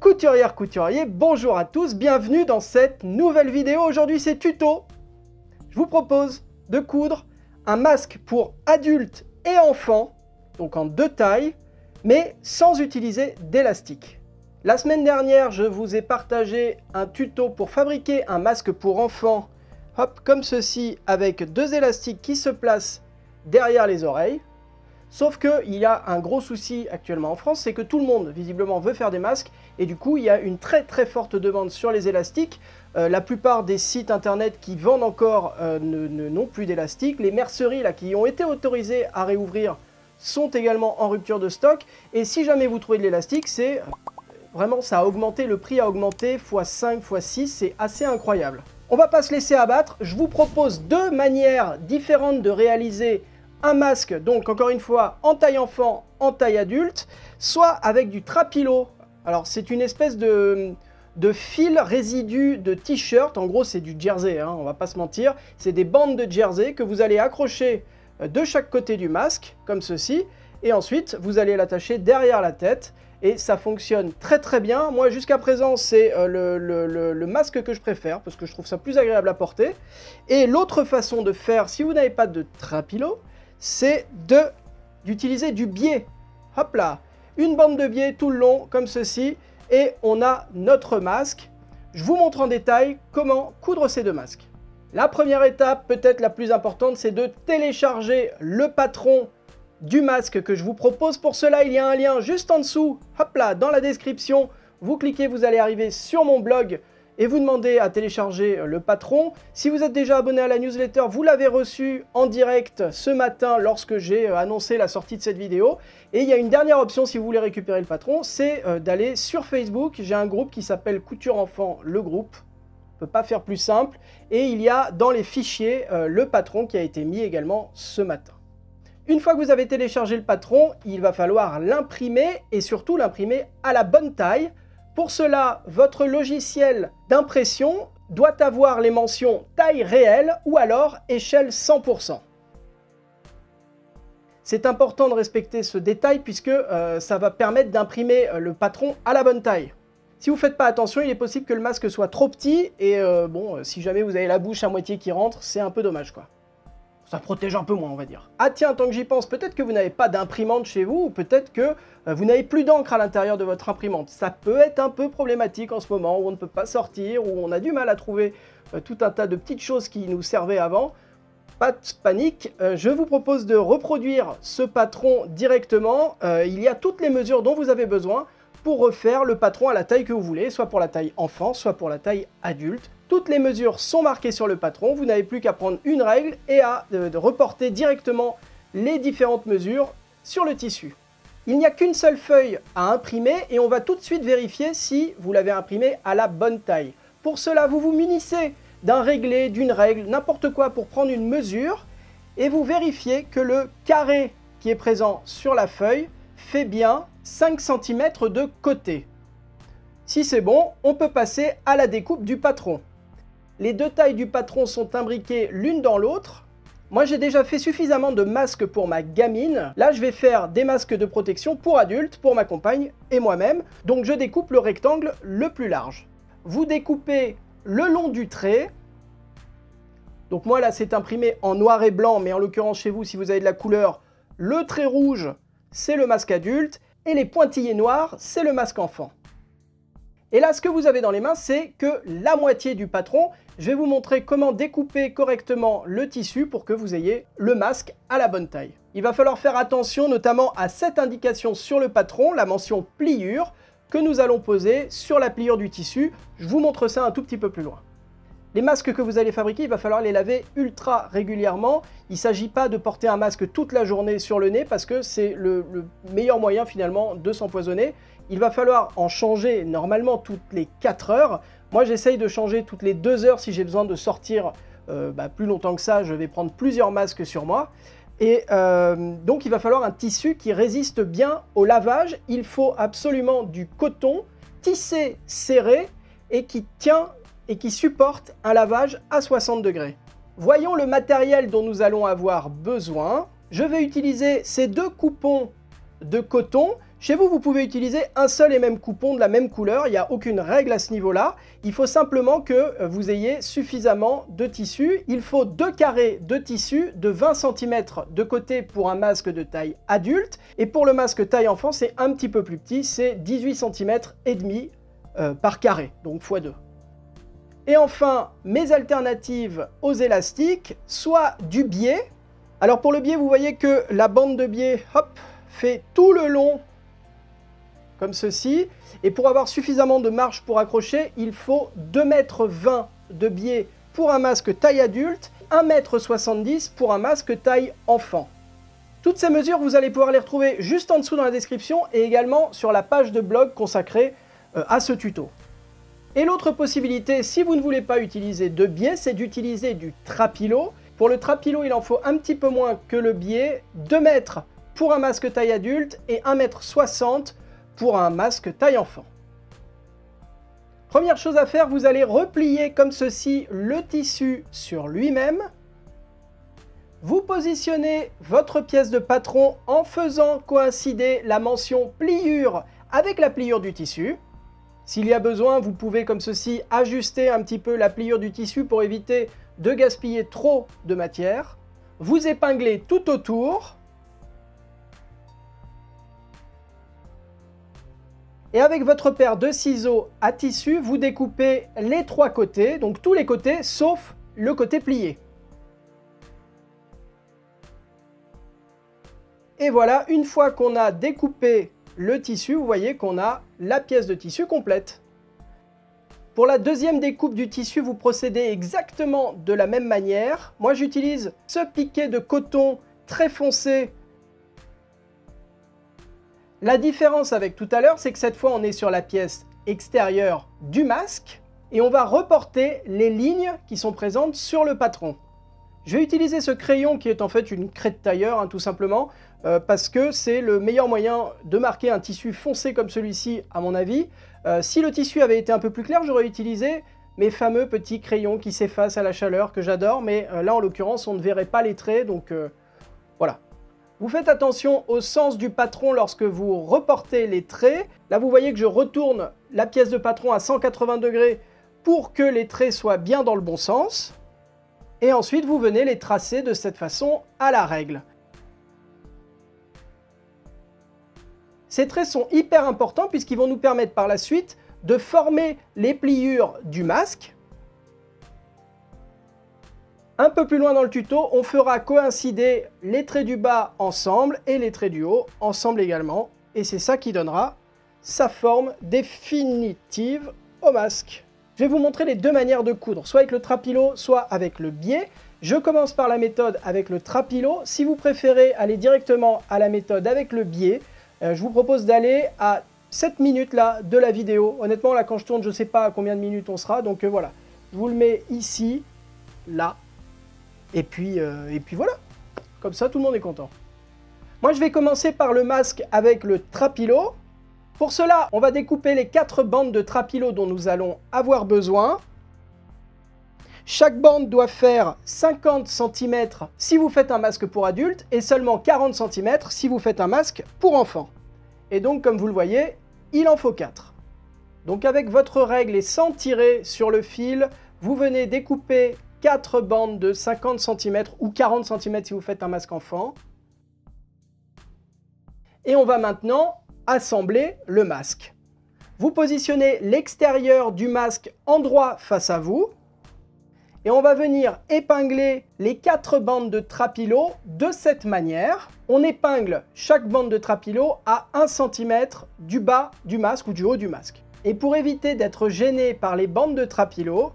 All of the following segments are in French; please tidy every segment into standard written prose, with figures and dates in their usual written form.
Couturière, couturier, bonjour à tous, bienvenue dans cette nouvelle vidéo. Aujourd'hui c'est tuto. Je vous propose de coudre un masque pour adultes et enfants, donc en deux tailles, mais sans utiliser d'élastique. La semaine dernière, je vous ai partagé un tuto pour fabriquer un masque pour enfants, hop, comme ceci, avec deux élastiques qui se placent derrière les oreilles. Sauf qu'il y a un gros souci actuellement en France, c'est que tout le monde visiblement veut faire des masques et du coup il y a une très forte demande sur les élastiques. La plupart des sites internet qui vendent encore n'ont plus d'élastiques. Les merceries là, qui ont été autorisées à réouvrir sont également en rupture de stock. Et si jamais vous trouvez de l'élastique, c'est vraiment, ça a augmenté, le prix a augmenté x5, x6, c'est assez incroyable. On va pas se laisser abattre, je vous propose deux manières différentes de réaliser un masque, donc encore une fois en taille enfant, en taille adulte, soit avec du trapilo. Alors c'est une espèce de fil résidu de t-shirt, en gros c'est du jersey, hein, on va pas se mentir, c'est des bandes de jersey que vous allez accrocher de chaque côté du masque, comme ceci, et ensuite vous allez l'attacher derrière la tête, et ça fonctionne très bien. Moi jusqu'à présent c'est le masque que je préfère, parce que je trouve ça plus agréable à porter. Et l'autre façon de faire, si vous n'avez pas de trapilo, c'est d'utiliser du biais. Hop là, une bande de biais tout le long, comme ceci, et on a notre masque. Je vous montre en détail comment coudre ces deux masques. La première étape, peut-être la plus importante, c'est de télécharger le patron du masque que je vous propose. Pour cela, il y a un lien juste en dessous, hop là, dans la description. Vous cliquez, vous allez arriver sur mon blog et vous demandez à télécharger le patron. Si vous êtes déjà abonné à la newsletter, vous l'avez reçu en direct ce matin lorsque j'ai annoncé la sortie de cette vidéo. Et il y a une dernière option si vous voulez récupérer le patron, c'est d'aller sur Facebook. J'ai un groupe qui s'appelle Couture Enfant, le groupe. On ne peut pas faire plus simple. Et il y a dans les fichiers le patron qui a été mis également ce matin. Une fois que vous avez téléchargé le patron, il va falloir l'imprimer et surtout l'imprimer à la bonne taille. Pour cela, votre logiciel d'impression doit avoir les mentions taille réelle ou alors échelle 100%. C'est important de respecter ce détail puisque ça va permettre d'imprimer le patron à la bonne taille. Si vous ne faites pas attention, il est possible que le masque soit trop petit et bon, si jamais vous avez la bouche à moitié qui rentre, c'est un peu dommage quoi. Ça protège un peu moins, on va dire. Ah tiens, tant que j'y pense, peut-être que vous n'avez pas d'imprimante chez vous, ou peut-être que vous n'avez plus d'encre à l'intérieur de votre imprimante. Ça peut être un peu problématique en ce moment, où on ne peut pas sortir, où on a du mal à trouver tout un tas de petites choses qui nous servaient avant. Pas de panique, je vous propose de reproduire ce patron directement. Il y a toutes les mesures dont vous avez besoin pour refaire le patron à la taille que vous voulez, soit pour la taille enfant, soit pour la taille adulte. Toutes les mesures sont marquées sur le patron, vous n'avez plus qu'à prendre une règle et à reporter directement les différentes mesures sur le tissu. Il n'y a qu'une seule feuille à imprimer et on va tout de suite vérifier si vous l'avez imprimé à la bonne taille. Pour cela, vous vous munissez d'un réglé, d'une règle, n'importe quoi pour prendre une mesure et vous vérifiez que le carré qui est présent sur la feuille fait bien 5 cm de côté. Si c'est bon, on peut passer à la découpe du patron. Les deux tailles du patron sont imbriquées l'une dans l'autre. Moi, j'ai déjà fait suffisamment de masques pour ma gamine. Là, je vais faire des masques de protection pour adultes, pour ma compagne et moi-même. Donc, je découpe le rectangle le plus large. Vous découpez le long du trait. Donc, moi, là, c'est imprimé en noir et blanc, mais en l'occurrence, chez vous, si vous avez de la couleur, le trait rouge, c'est le masque adulte, et les pointillés noirs, c'est le masque enfant. Et là, ce que vous avez dans les mains, c'est que la moitié du patron. Je vais vous montrer comment découper correctement le tissu pour que vous ayez le masque à la bonne taille. Il va falloir faire attention notamment à cette indication sur le patron, la mention pliure, que nous allons poser sur la pliure du tissu. Je vous montre ça un tout petit peu plus loin. Les masques que vous allez fabriquer, il va falloir les laver ultra régulièrement. Il ne s'agit pas de porter un masque toute la journée sur le nez parce que c'est le meilleur moyen finalement de s'empoisonner. Il va falloir en changer normalement toutes les 4 heures. Moi j'essaye de changer toutes les 2 heures si j'ai besoin de sortir plus longtemps que ça. Je vais prendre plusieurs masques sur moi. Et donc il va falloir un tissu qui résiste bien au lavage. Il faut absolument du coton tissé serré et qui tient et qui supporte un lavage à 60 degrés. Voyons le matériel dont nous allons avoir besoin. Je vais utiliser ces deux coupons de coton. Chez vous, vous pouvez utiliser un seul et même coupon de la même couleur, il n'y a aucune règle à ce niveau-là. Il faut simplement que vous ayez suffisamment de tissu. Il faut 2 carrés de tissu de 20 cm de côté pour un masque de taille adulte. Et pour le masque taille enfant, c'est un petit peu plus petit, c'est 18 cm et demi par carré, donc x2. Et enfin, mes alternatives aux élastiques, soit du biais. Alors pour le biais, vous voyez que la bande de biais, hop, fait tout le long comme ceci, et pour avoir suffisamment de marge pour accrocher, il faut 2,20 m de biais pour un masque taille adulte, 1,70 m pour un masque taille enfant. Toutes ces mesures, vous allez pouvoir les retrouver juste en dessous dans la description et également sur la page de blog consacrée à ce tuto. Et l'autre possibilité, si vous ne voulez pas utiliser de biais, c'est d'utiliser du trapilo. Pour le trapilo, il en faut un petit peu moins que le biais, 2 mètres pour un masque taille adulte et 1,60 m pour un masque taille enfant. Première chose à faire, vous allez replier comme ceci le tissu sur lui-même. Vous positionnez votre pièce de patron en faisant coïncider la mention pliure avec la pliure du tissu. S'il y a besoin, vous pouvez comme ceci ajuster un petit peu la pliure du tissu pour éviter de gaspiller trop de matière. Vous épinglez tout autour. Et avec votre paire de ciseaux à tissu, vous découpez les 3 côtés, donc tous les côtés sauf le côté plié. Et voilà, une fois qu'on a découpé le tissu, vous voyez qu'on a la pièce de tissu complète. Pour la deuxième découpe du tissu, vous procédez exactement de la même manière. Moi, j'utilise ce piquet de coton très foncé. La différence avec tout à l'heure, c'est que cette fois, on est sur la pièce extérieure du masque et on va reporter les lignes qui sont présentes sur le patron. Je vais utiliser ce crayon qui est en fait une craie de tailleur, tout simplement, parce que c'est le meilleur moyen de marquer un tissu foncé comme celui-ci, à mon avis. Si le tissu avait été un peu plus clair, j'aurais utilisé mes fameux petits crayons qui s'effacent à la chaleur, que j'adore, mais là, en l'occurrence, on ne verrait pas les traits, donc voilà. Vous faites attention au sens du patron lorsque vous reportez les traits. Là, vous voyez que je retourne la pièce de patron à 180 degrés pour que les traits soient bien dans le bon sens. Et ensuite, vous venez les tracer de cette façon à la règle. Ces traits sont hyper importants puisqu'ils vont nous permettre par la suite de former les pliures du masque. Un peu plus loin dans le tuto, on fera coïncider les traits du bas ensemble et les traits du haut ensemble également. Et c'est ça qui donnera sa forme définitive au masque. Je vais vous montrer les deux manières de coudre, soit avec le trapilo, soit avec le biais. Je commence par la méthode avec le trapilo. Si vous préférez aller directement à la méthode avec le biais, je vous propose d'aller à cette minute là de la vidéo. Honnêtement, là quand je tourne, je ne sais pas à combien de minutes on sera, donc voilà. Je vous le mets ici, là. Et puis voilà, comme ça tout le monde est content. Moi je vais commencer par le masque avec le trapilo. Pour cela, on va découper les 4 bandes de trapilo dont nous allons avoir besoin. Chaque bande doit faire 50 cm si vous faites un masque pour adulte et seulement 40 cm si vous faites un masque pour enfant. Et donc comme vous le voyez, il en faut 4. Donc avec votre règle et sans tirer sur le fil, vous venez découper 4 bandes de 50 cm ou 40 cm si vous faites un masque enfant. Et on va maintenant assembler le masque. Vous positionnez l'extérieur du masque en droit face à vous. Et on va venir épingler les 4 bandes de trapilo de cette manière. On épingle chaque bande de trapilo à 1 cm du bas du masque ou du haut du masque. Et pour éviter d'être gêné par les bandes de trapilo,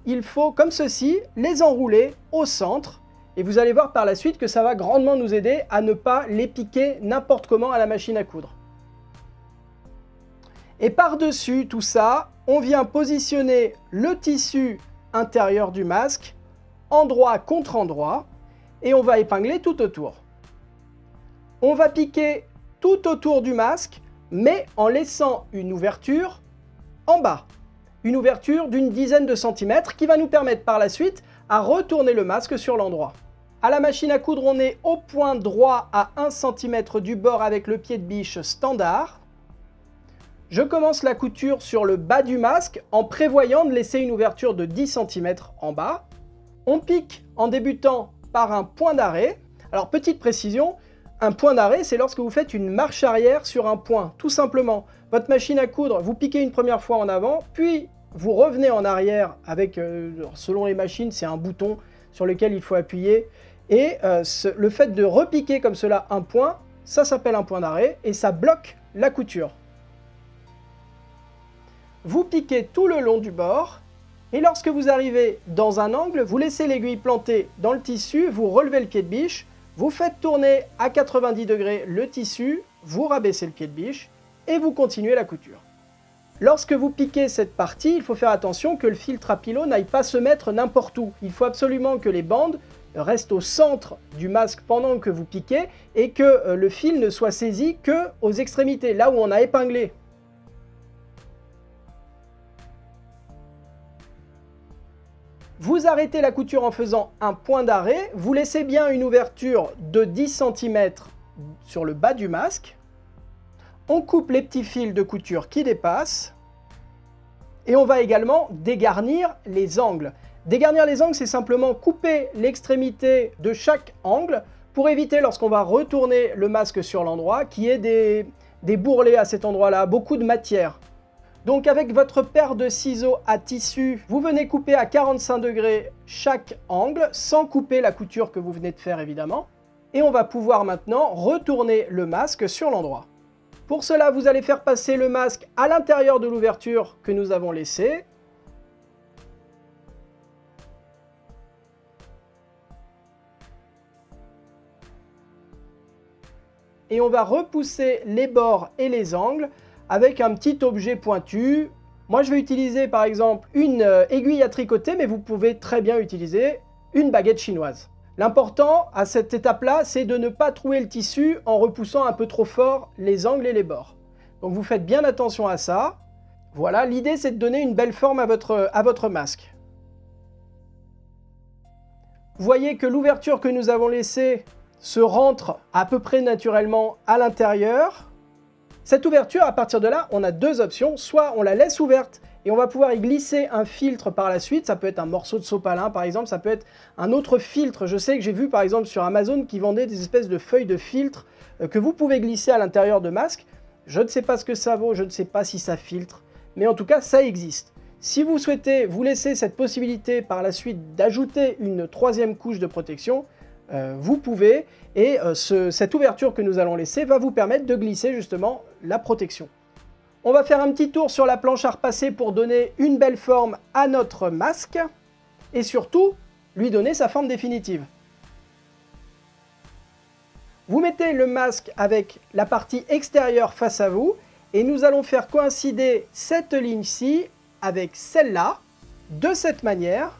il faut, comme ceci, les enrouler au centre. Et vous allez voir par la suite que ça va grandement nous aider à ne pas les piquer n'importe comment à la machine à coudre. Et par-dessus tout ça, on vient positionner le tissu intérieur du masque, endroit contre endroit, et on va épingler tout autour. On va piquer tout autour du masque, mais en laissant une ouverture en bas. Une ouverture d'une dizaine de centimètres qui va nous permettre par la suite à retourner le masque sur l'endroit. À la machine à coudre, on est au point droit à 1 cm du bord avec le pied de biche standard. Je commence la couture sur le bas du masque en prévoyant de laisser une ouverture de 10 cm en bas. On pique en débutant par un point d'arrêt. Alors petite précision, un point d'arrêt, c'est lorsque vous faites une marche arrière sur un point, tout simplement. Votre machine à coudre, vous piquez une première fois en avant, puis vous revenez en arrière avec, selon les machines, c'est un bouton sur lequel il faut appuyer. Et le fait de repiquer comme cela un point, ça s'appelle un point d'arrêt et ça bloque la couture. Vous piquez tout le long du bord et lorsque vous arrivez dans un angle, vous laissez l'aiguille plantée dans le tissu, vous relevez le pied de biche, vous faites tourner à 90 degrés le tissu, vous rabaissez le pied de biche et vous continuez la couture. Lorsque vous piquez cette partie, il faut faire attention que le filtre à pilot n'aille pas se mettre n'importe où. Il faut absolument que les bandes restent au centre du masque pendant que vous piquez et que le fil ne soit saisi que aux extrémités, là où on a épinglé. Vous arrêtez la couture en faisant un point d'arrêt, vous laissez bien une ouverture de 10 cm sur le bas du masque. On coupe les petits fils de couture qui dépassent et on va également dégarnir les angles. Dégarnir les angles, c'est simplement couper l'extrémité de chaque angle pour éviter, lorsqu'on va retourner le masque sur l'endroit, qu'il y ait des bourrelets à cet endroit-là, beaucoup de matière. Donc avec votre paire de ciseaux à tissu, vous venez couper à 45 degrés chaque angle, sans couper la couture que vous venez de faire évidemment. Et on va pouvoir maintenant retourner le masque sur l'endroit. Pour cela, vous allez faire passer le masque à l'intérieur de l'ouverture que nous avons laissée. Et on va repousser les bords et les angles avec un petit objet pointu. Moi, je vais utiliser par exemple une aiguille à tricoter, mais vous pouvez très bien utiliser une baguette chinoise. L'important à cette étape-là, c'est de ne pas trouer le tissu en repoussant un peu trop fort les angles et les bords. Donc vous faites bien attention à ça. Voilà, l'idée c'est de donner une belle forme à votre masque. Vous voyez que l'ouverture que nous avons laissée se rentre à peu près naturellement à l'intérieur. Cette ouverture, à partir de là, on a deux options. Soit on la laisse ouverte et on va pouvoir y glisser un filtre par la suite. Ça peut être un morceau de sopalin par exemple, ça peut être un autre filtre. Je sais que j'ai vu par exemple sur Amazon qui vendait des espèces de feuilles de filtre que vous pouvez glisser à l'intérieur de masques. Je ne sais pas ce que ça vaut, je ne sais pas si ça filtre, mais en tout cas ça existe. Si vous souhaitez vous laisser cette possibilité par la suite d'ajouter une troisième couche de protection, vous pouvez, et cette ouverture que nous allons laisser va vous permettre de glisser justement la protection. On va faire un petit tour sur la planche à repasser pour donner une belle forme à notre masque et surtout lui donner sa forme définitive. Vous mettez le masque avec la partie extérieure face à vous et nous allons faire coïncider cette ligne-ci avec celle-là de cette manière.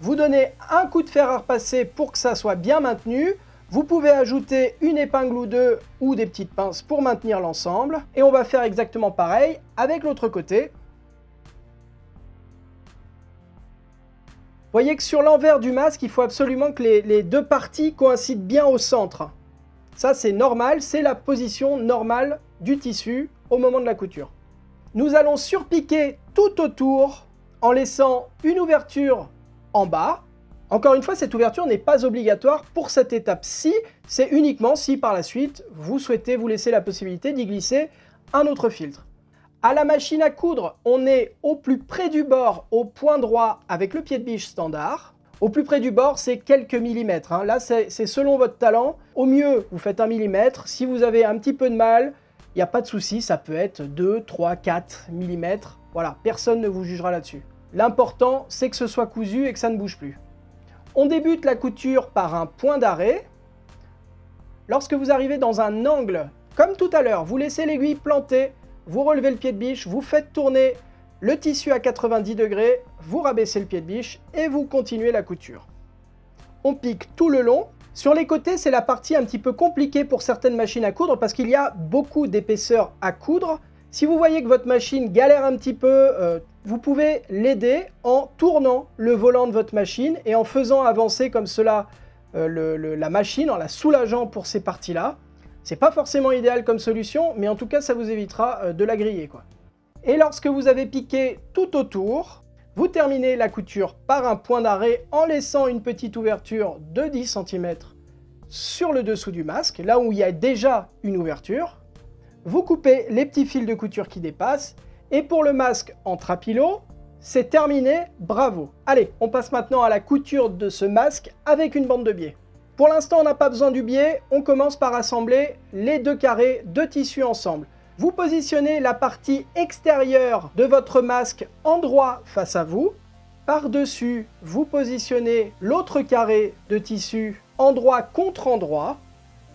Vous donnez un coup de fer à repasser pour que ça soit bien maintenu. Vous pouvez ajouter une épingle ou deux ou des petites pinces pour maintenir l'ensemble. Et on va faire exactement pareil avec l'autre côté. Vous voyez que sur l'envers du masque, il faut absolument que les deux parties coïncident bien au centre. Ça c'est normal, c'est la position normale du tissu au moment de la couture. Nous allons surpiquer tout autour en laissant une ouverture en bas. Encore une fois, cette ouverture n'est pas obligatoire pour cette étape-ci, c'est uniquement si par la suite vous souhaitez vous laisser la possibilité d'y glisser un autre filtre. À la machine à coudre, on est au plus près du bord, au point droit avec le pied de biche standard. Au plus près du bord, c'est quelques millimètres, hein. Là, c'est selon votre talent. Au mieux, vous faites 1 millimètre. Si vous avez un petit peu de mal, il n'y a pas de souci, ça peut être 2, 3, 4 millimètres. Voilà, personne ne vous jugera là-dessus. L'important, c'est que ce soit cousu et que ça ne bouge plus. On débute la couture par un point d'arrêt. Lorsque vous arrivez dans un angle, comme tout à l'heure, vous laissez l'aiguille plantée, vous relevez le pied de biche, vous faites tourner le tissu à 90 degrés, vous rabaissez le pied de biche et vous continuez la couture. On pique tout le long. Sur les côtés, c'est la partie un petit peu compliquée pour certaines machines à coudre parce qu'il y a beaucoup d'épaisseur à coudre. Si vous voyez que votre machine galère un petit peu, vous pouvez l'aider en tournant le volant de votre machine et en faisant avancer comme cela la machine en la soulageant pour ces parties-là. C'est pas forcément idéal comme solution, mais en tout cas ça vous évitera de la griller, quoi. Et lorsque vous avez piqué tout autour, vous terminez la couture par un point d'arrêt en laissant une petite ouverture de 10 cm sur le dessous du masque, là où il y a déjà une ouverture. Vous coupez les petits fils de couture qui dépassent, et pour le masque en trapilo, c'est terminé, bravo! Allez, on passe maintenant à la couture de ce masque avec une bande de biais. Pour l'instant, on n'a pas besoin du biais, on commence par assembler les deux carrés de tissu ensemble. Vous positionnez la partie extérieure de votre masque endroit face à vous. Par-dessus, vous positionnez l'autre carré de tissu endroit contre endroit.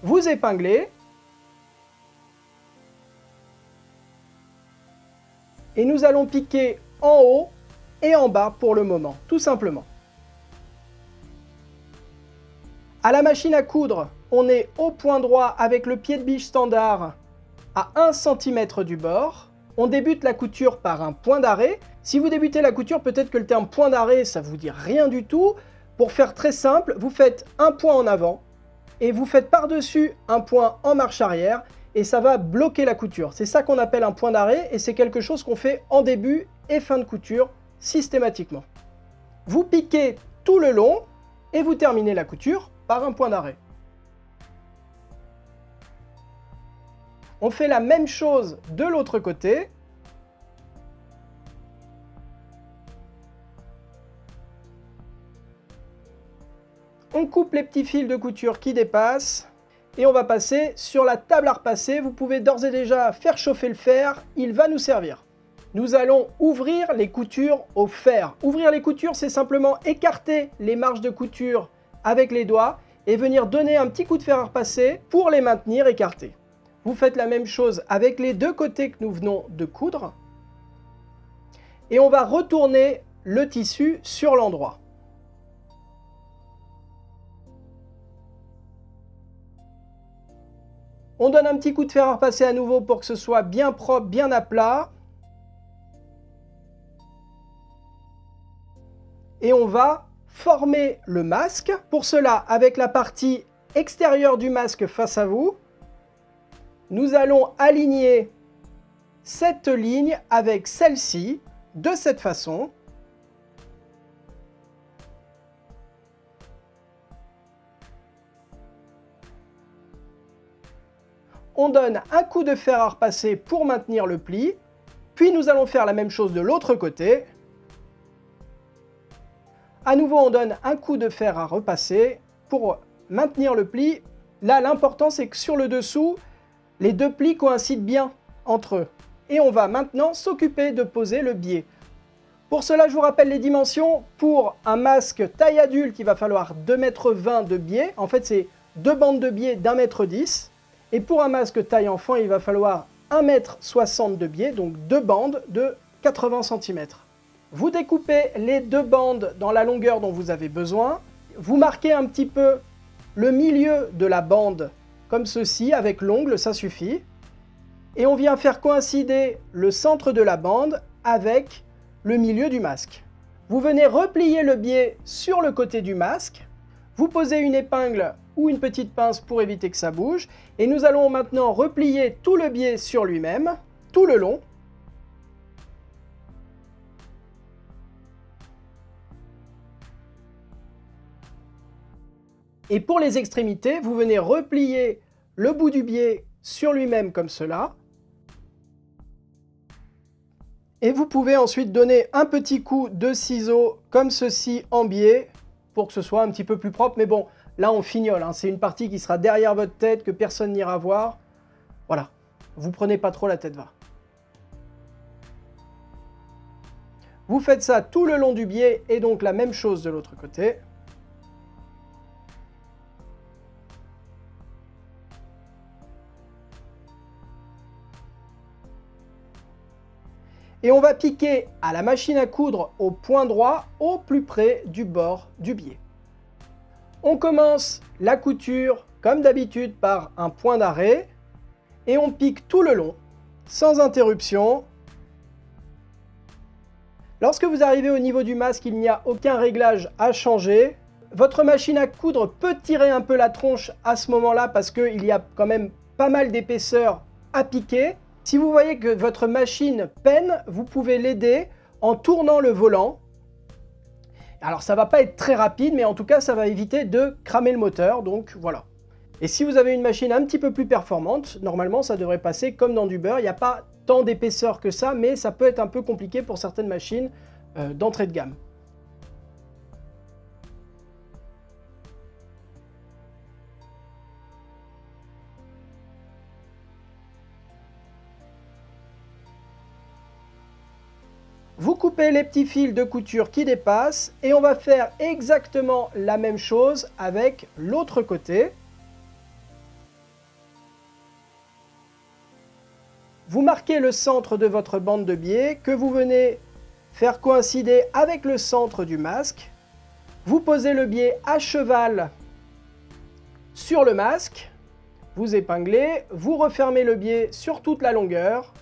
Vous épinglez. Et nous allons piquer en haut et en bas pour le moment, tout simplement. À la machine à coudre, on est au point droit avec le pied de biche standard à 1 cm du bord. On débute la couture par un point d'arrêt. Si vous débutez la couture, peut-être que le terme point d'arrêt, ça vous dit rien du tout. Pour faire très simple, vous faites un point en avant et vous faites par-dessus un point en marche arrière et ça va bloquer la couture. C'est ça qu'on appelle un point d'arrêt et c'est quelque chose qu'on fait en début et fin de couture systématiquement. Vous piquez tout le long et vous terminez la couture par un point d'arrêt. On fait la même chose de l'autre côté. On coupe les petits fils de couture qui dépassent et on va passer sur la table à repasser. Vous pouvez d'ores et déjà faire chauffer le fer, il va nous servir. Nous allons ouvrir les coutures au fer. Ouvrir les coutures, c'est simplement écarter les marges de couture avec les doigts et venir donner un petit coup de fer à repasser pour les maintenir écartés. Vous faites la même chose avec les deux côtés que nous venons de coudre. Et on va retourner le tissu sur l'endroit. On donne un petit coup de fer à repasser à nouveau pour que ce soit bien propre, bien à plat. Et on va former le masque. Pour cela, avec la partie extérieure du masque face à vous, nous allons aligner cette ligne avec celle-ci de cette façon. On donne un coup de fer à repasser pour maintenir le pli, puis nous allons faire la même chose de l'autre côté. À nouveau, on donne un coup de fer à repasser pour maintenir le pli. Là, l'important, c'est que sur le dessous, les deux plis coïncident bien entre eux. Et on va maintenant s'occuper de poser le biais. Pour cela, je vous rappelle les dimensions. Pour un masque taille adulte, il va falloir 2,20 m de biais. En fait, c'est deux bandes de biais d'1,10 m. Et pour un masque taille enfant, il va falloir 1,60 m de biais, donc deux bandes de 80 cm. Vous découpez les deux bandes dans la longueur dont vous avez besoin. Vous marquez un petit peu le milieu de la bande comme ceci, avec l'ongle, ça suffit. Et on vient faire coïncider le centre de la bande avec le milieu du masque. Vous venez replier le biais sur le côté du masque. Vous posez une épingle ou une petite pince pour éviter que ça bouge. Et nous allons maintenant replier tout le biais sur lui-même, tout le long. Et pour les extrémités, vous venez replier le bout du biais sur lui-même comme cela. Et vous pouvez ensuite donner un petit coup de ciseau comme ceci en biais pour que ce soit un petit peu plus propre. Mais bon, là on fignole, hein. C'est une partie qui sera derrière votre tête, que personne n'ira voir. Voilà, vous prenez pas trop la tête va. Vous faites ça tout le long du biais et donc la même chose de l'autre côté. Et on va piquer à la machine à coudre au point droit, au plus près du bord du biais. On commence la couture, comme d'habitude, par un point d'arrêt. Et on pique tout le long, sans interruption. Lorsque vous arrivez au niveau du masque, il n'y a aucun réglage à changer. Votre machine à coudre peut tirer un peu la tronche à ce moment-là parce qu'il y a quand même pas mal d'épaisseur à piquer. Si vous voyez que votre machine peine, vous pouvez l'aider en tournant le volant. Alors ça va pas être très rapide, mais en tout cas ça va éviter de cramer le moteur, donc voilà. Et si vous avez une machine un petit peu plus performante, normalement ça devrait passer comme dans du beurre. Il n'y a pas tant d'épaisseur que ça, mais ça peut être un peu compliqué pour certaines machines d'entrée de gamme. Vous coupez les petits fils de couture qui dépassent et on va faire exactement la même chose avec l'autre côté. Vous marquez le centre de votre bande de biais que vous venez faire coïncider avec le centre du masque. Vous posez le biais à cheval sur le masque, vous épinglez, vous refermez le biais sur toute la longueur.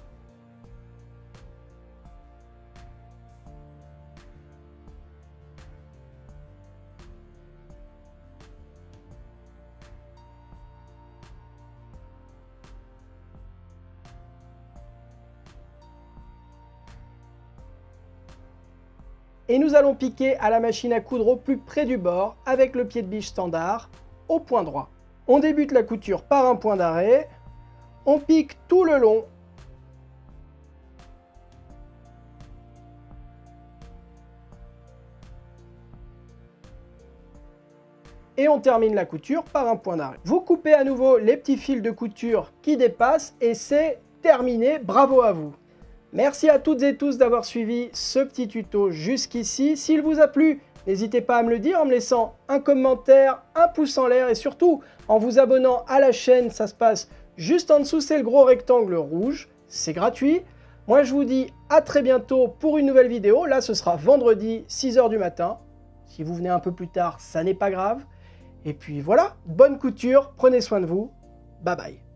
Et nous allons piquer à la machine à coudre au plus près du bord avec le pied de biche standard au point droit. On débute la couture par un point d'arrêt, on pique tout le long. Et on termine la couture par un point d'arrêt. Vous coupez à nouveau les petits fils de couture qui dépassent et c'est terminé, bravo à vous! Merci à toutes et tous d'avoir suivi ce petit tuto jusqu'ici. S'il vous a plu, n'hésitez pas à me le dire en me laissant un commentaire, un pouce en l'air et surtout en vous abonnant à la chaîne. Ça se passe juste en dessous, c'est le gros rectangle rouge. C'est gratuit. Moi, je vous dis à très bientôt pour une nouvelle vidéo. Là, ce sera vendredi, 6 h du matin. Si vous venez un peu plus tard, ça n'est pas grave. Et puis voilà, bonne couture, prenez soin de vous. Bye bye.